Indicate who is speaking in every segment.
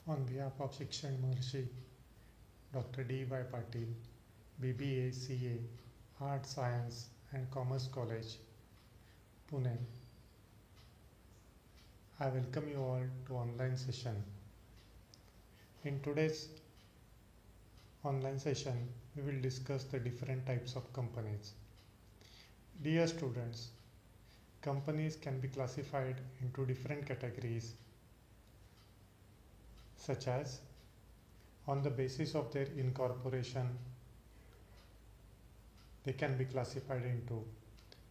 Speaker 1: On behalf of Shikshan Maharshi, Dr. D.Y. Patil, BBA, CA, Art, Science and Commerce College, Pune, I welcome you all to online session. In today's online session, we will discuss the different types of companies. Dear students, companies can be classified into different categories such as on the basis of their incorporation, they can be classified into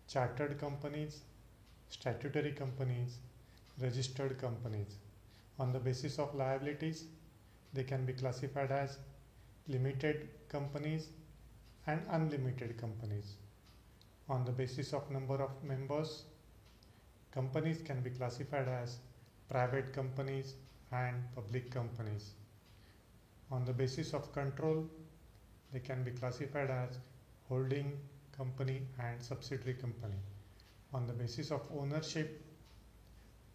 Speaker 1: chartered companies, statutory companies, registered companies. On the basis of liabilities, they can be classified as limited companies and unlimited companies. On the basis of number of members, companies can be classified as private companies and public companies. On the basis of control, they can be classified as holding company and subsidiary company. On the basis of ownership,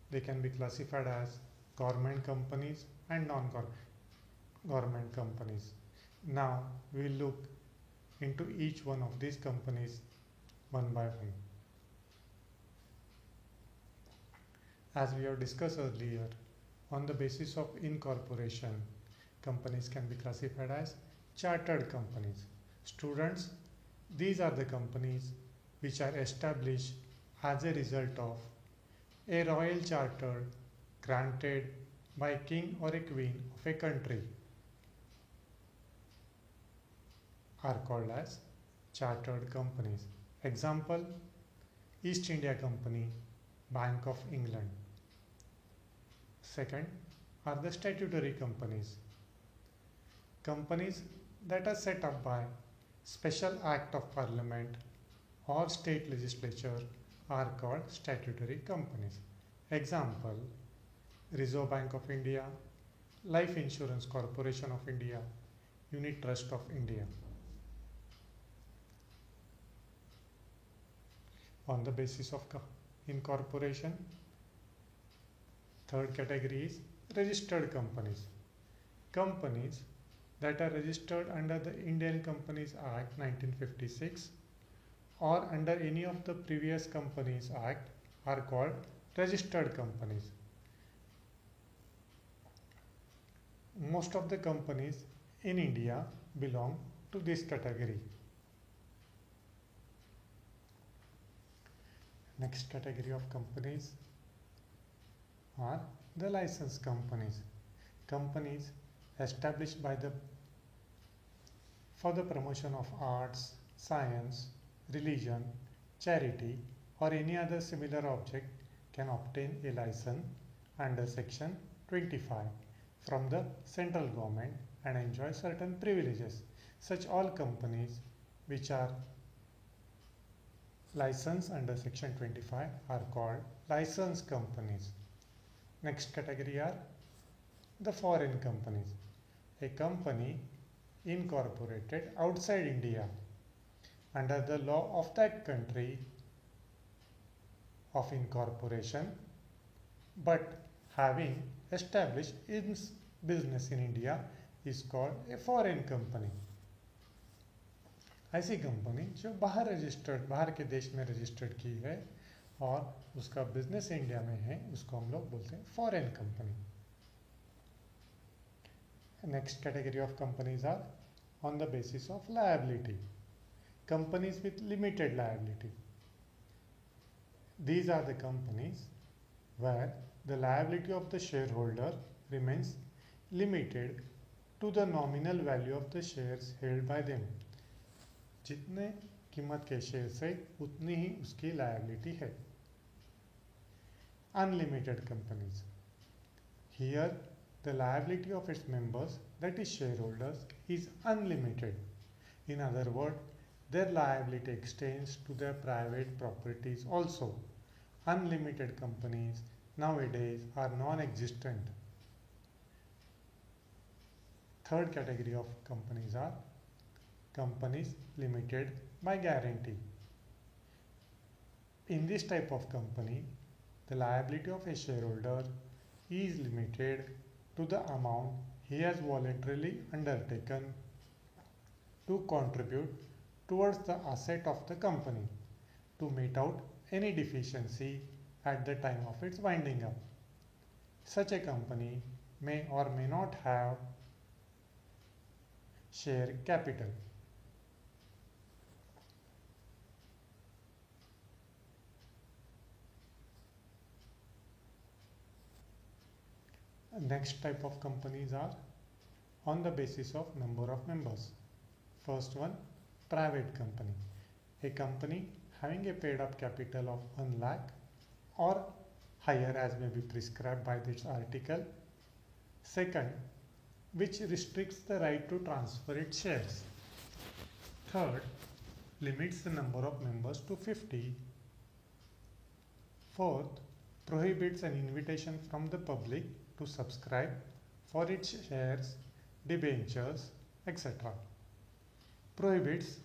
Speaker 1: they can be classified as government companies and non-government companies. Now we will look into each one of these companies one by one. As we have discussed earlier, on the basis of incorporation, companies can be classified as chartered companies. Students, these are the companies which are established as a result of a royal charter granted by king or a queen of a country are called as chartered companies. Example, East India Company, Bank of England. Second are the statutory companies. Companies that are set up by special act of parliament or state legislature are called statutory companies. Example, Reserve Bank of India, Life Insurance Corporation of India, Unit Trust of India. On the basis of incorporation, third category is registered companies. Companies that are registered under the Indian Companies Act 1956 or under any of the previous Companies Act are called registered companies. Most of the companies in India belong to this category. Next category of companies are the licensed companies. Companies established for the promotion of arts, science, religion, charity or any other similar object can obtain a license under section 25 from the central government and enjoy certain privileges. Such all companies which are licensed under section 25 are called licensed companies. Next category are the foreign companies. A company incorporated outside India under the law of that country of incorporation but having established its business in India is called a foreign company. ऐसी company जो बाहर के देश में registered की है और उसका बिजनेस इंडिया में है, उसको हम लोग बोलते हैं foreign company. Next category of companies are on the basis of liability. Companies with limited liability. These are the companies where the liability of the shareholder remains limited to the nominal value of the shares held by them. जितने कीमत के share है उतनी ही उसकी liability है. Unlimited companies. Here the liability of its members, that is shareholders, is unlimited. In other words, their liability extends to their private properties also. Unlimited companies nowadays are non-existent. Third category of companies are companies limited by guarantee. In this type of company, the liability of a shareholder is limited to the amount he has voluntarily undertaken to contribute towards the asset of the company to meet out any deficiency at the time of its winding up. Such a company may or may not have share capital. Next type of companies are on the basis of number of members. First one, private company. A company having a paid up capital of 1 lakh or higher as may be prescribed by this article. Second, which restricts the right to transfer its shares. Third, limits the number of members to 50. Fourth, prohibits an invitation from the public to subscribe for its shares, debentures, etc. Prohibits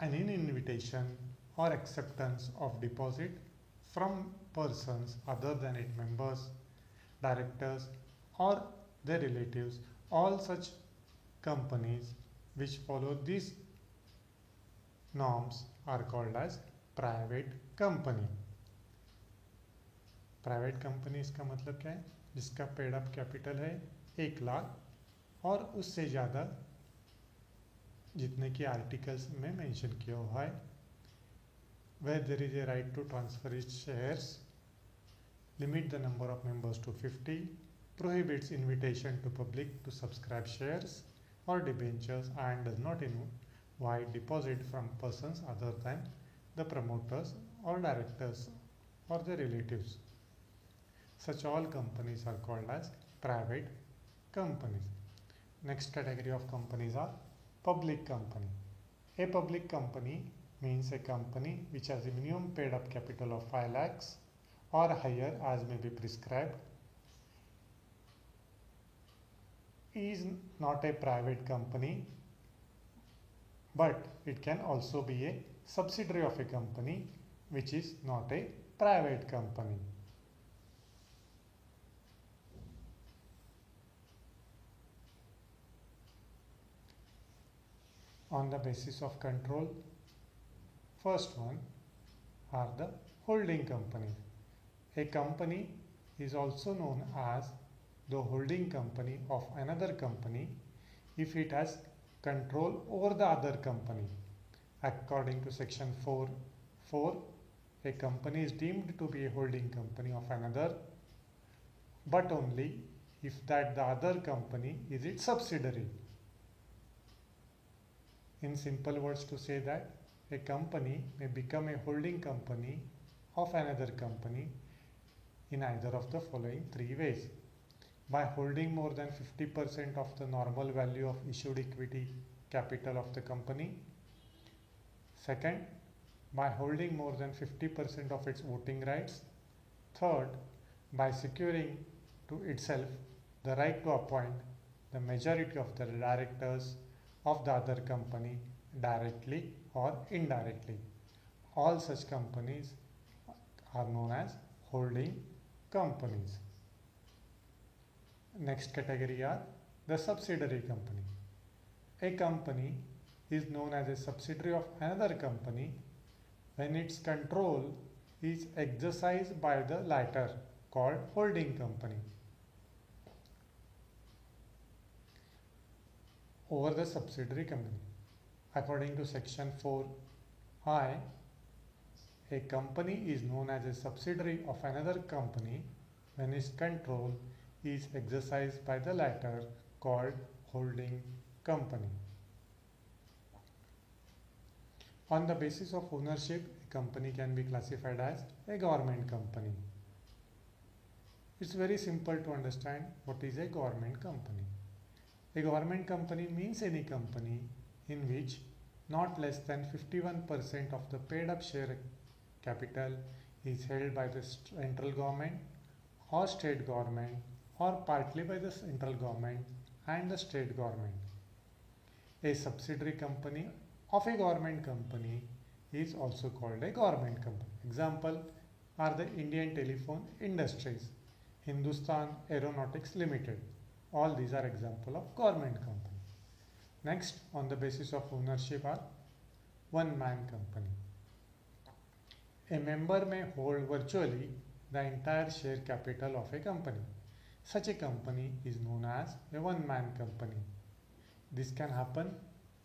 Speaker 1: any invitation or acceptance of deposit from persons other than its members, directors, or their relatives. All such companies which follow these norms are called as private company. Private company इसका मतलब क्या है? जिसका paid up capital है 1 लाख और उससे ज़्यादा जितने की आर्टिकल्स में मेंशन किया हुआ है. Where there is a right to transfer its shares, limit the number of members to 50, prohibits invitation to public to subscribe shares or debentures, and does not invite deposit from persons other than the promoters or directors or their relatives. Such all companies are called as private companies. Next category of companies are public company. A public company means a company which has a minimum paid up capital of 5 lakhs or higher as may be prescribed, is not a private company, but it can also be a subsidiary of a company which is not a private company. On the basis of control, first one are the holding company. A company is also known as the holding company of another company if it has control over the other company. According to section 4.4, a company is deemed to be a holding company of another, but only if that the other company is its subsidiary. In simple words, to say that a company may become a holding company of another company in either of the following 3 ways. By holding more than 50% of the normal value of issued equity capital of the company. Second, by holding more than 50% of its voting rights. Third, by securing to itself the right to appoint the majority of the directors of the other company directly or indirectly. All such companies are known as holding companies. Next category are the subsidiary company. A company is known as a subsidiary of another company when its control is exercised by the latter, called holding company, over the subsidiary company. According to section 4I, a company is known as a subsidiary of another company when its control is exercised by the latter, called holding company. On the basis of ownership, a company can be classified as a government company. It's very simple to understand what is a government company. A government company means any company in which not less than 51% of the paid up share capital is held by the central government or state government or partly by the central government and the state government. A subsidiary company of a government company is also called a government company. Example are the Indian Telephone Industries. Hindustan Aeronautics Limited. All these are example of government company. Next, on the basis of ownership are one-man company. A member may hold virtually the entire share capital of a company. Such a company is known as a one-man company. This can happen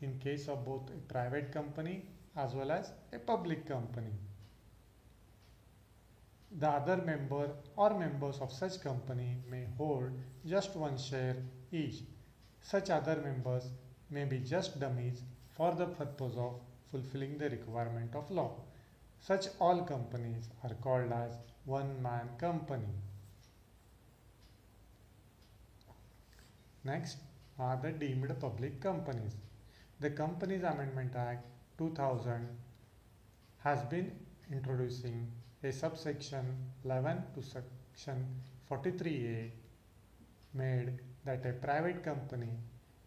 Speaker 1: in case of both a private company as well as a public company. The other member or members of such company may hold just one share each. Such other members may be just dummies for the purpose of fulfilling the requirement of law. Such all companies are called as one-man company. Next are the deemed public companies. The Companies Amendment Act 2000 has been introducing a subsection 11 to section 43A made that a private company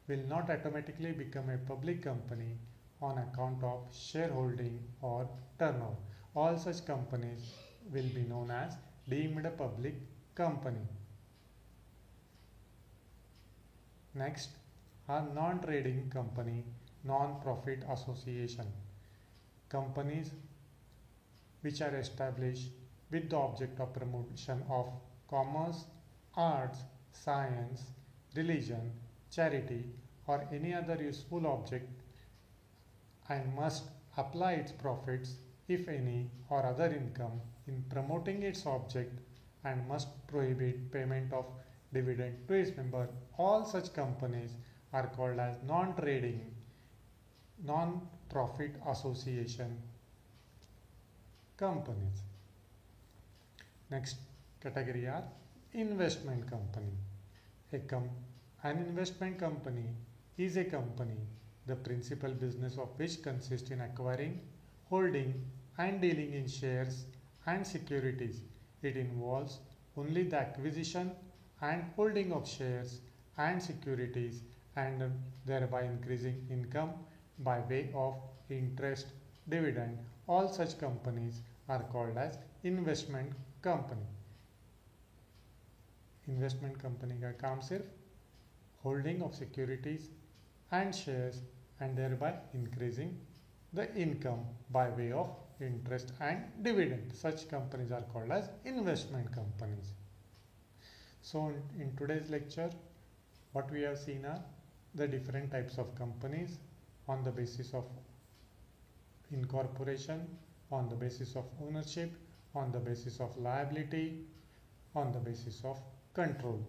Speaker 1: will not automatically become a public company on account of shareholding or turnover. All such companies will be known as deemed public company. Next are non-trading company, non-profit association. Companies which are established with the object of promotion of commerce, arts, science, religion, charity, or any other useful object and must apply its profits, if any, or other income in promoting its object and must prohibit payment of dividend to its member. All such companies are called as non-trading, non-profit association companies. Next category are investment company. An investment company is a company the principal business of which consists in acquiring, holding and dealing in shares and securities. It involves only the acquisition and holding of shares and securities and thereby increasing income by way of interest, dividend. All such companies are called as investment company. Investment company का काम सिर्फ holding of securities and shares and thereby increasing the income by way of interest and dividend. Such companies are called as investment companies. So in today's lecture, what we have seen are the different types of companies on the basis of incorporation, on the basis of ownership, on the basis of liability, on the basis of control.